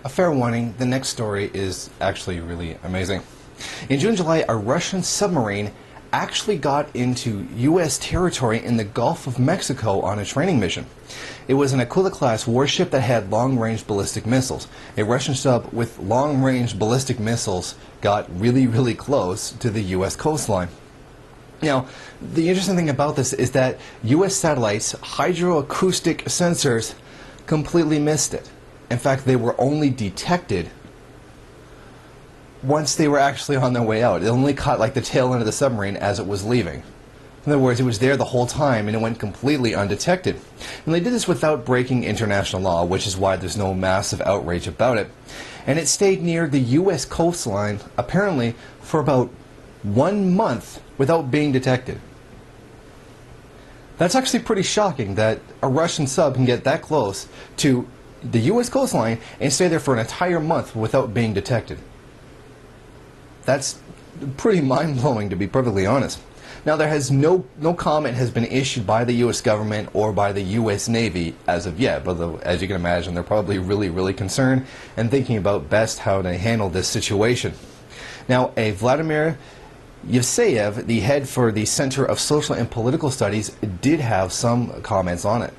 A fair warning, the next story is actually really amazing. In June and July, a Russian submarine actually got into U.S. territory in the Gulf of Mexico on a training mission. It was an Aquila-class warship that had long-range ballistic missiles. A Russian sub with long-range ballistic missiles got really close to the U.S. coastline. Now, the interesting thing about this is that U.S. satellites' hydroacoustic sensors completely missed it. In fact, they were only detected once they were actually on their way out. It only caught like the tail end of the submarine as it was leaving. In other words, it was there the whole time and it went completely undetected. And they did this without breaking international law, which is why there's no massive outrage about it. And it stayed near the U.S. coastline, apparently, for about 1 month without being detected. That's actually pretty shocking that a Russian sub can get that close to the U.S. coastline and stay there for an entire month without being detected. That's pretty mind-blowing, to be perfectly honest. Now, there has no comment has been issued by the U.S. government or by the U.S. Navy as of yet, but as you can imagine, they're probably really concerned and thinking about best how to handle this situation. Now, a Vladimir Yevseyev, the head for the Center of Social and Political Studies, did have some comments on it.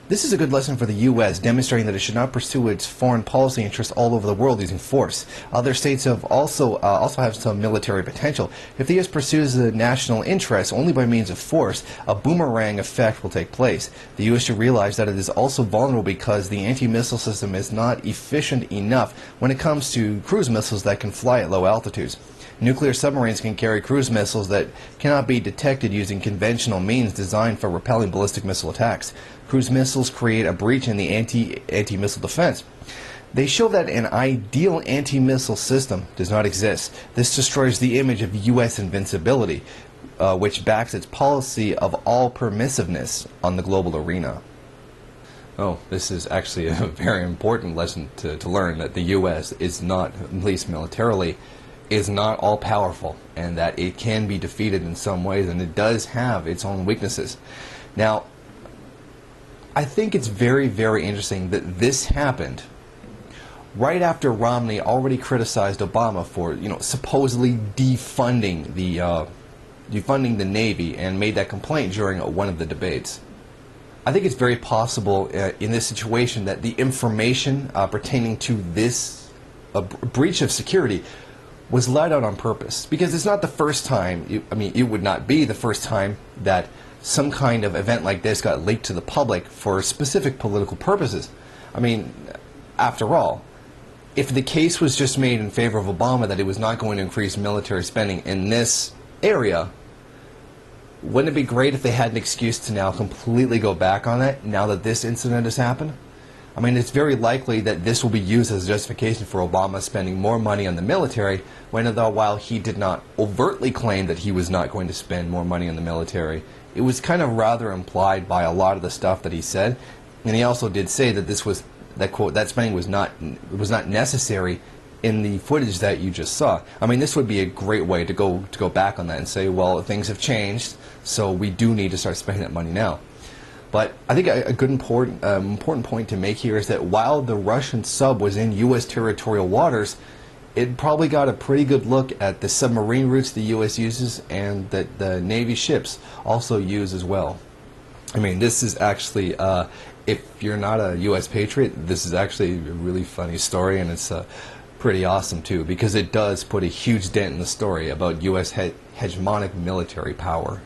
This is a good lesson for the U.S., demonstrating that it should not pursue its foreign policy interests all over the world using force. Other states have also have some military potential. If the U.S. pursues the national interests only by means of force, a boomerang effect will take place. The U.S. should realize that it is also vulnerable because the anti-missile system is not efficient enough when it comes to cruise missiles that can fly at low altitudes. Nuclear submarines can carry cruise missiles that cannot be detected using conventional means designed for repelling ballistic missile attacks. Cruise missiles create a breach in the anti-missile defense. They show that an ideal anti-missile system does not exist. This destroys the image of U.S. invincibility, which backs its policy of all permissiveness on the global arena. Oh, this is actually a very important lesson to learn, that the U.S. is not, at least militarily, is not all-powerful, and that it can be defeated in some ways, and it does have its own weaknesses. Now, I think it's very interesting that this happened right after Romney already criticized Obama for, supposedly defunding the Navy and made that complaint during one of the debates. I think it's very possible in this situation that the information pertaining to this breach of security was let out on purpose, because it's not the first time, it would not be the first time that some kind of event like this got leaked to the public for specific political purposes. After all, if the case was just made in favor of Obama that it was not going to increase military spending in this area, wouldn't it be great if they had an excuse to now completely go back on that now that this incident has happened? It's very likely that this will be used as a justification for Obama spending more money on the military, while he did not overtly claim that he was not going to spend more money on the military. It was kind of rather implied by a lot of the stuff that he said, and he also did say that that spending was not necessary in the footage that you just saw. This would be a great way to go back on that and say, well, things have changed, so we do need to start spending that money now. But I think a good important point to make here is that while the Russian sub was in U.S. territorial waters, it probably got a pretty good look at the submarine routes the U.S. uses and that the Navy ships also use as well. This is actually, if you're not a U.S. patriot, this is actually a really funny story, and it's pretty awesome too, because it does put a huge dent in the story about U.S. hegemonic military power.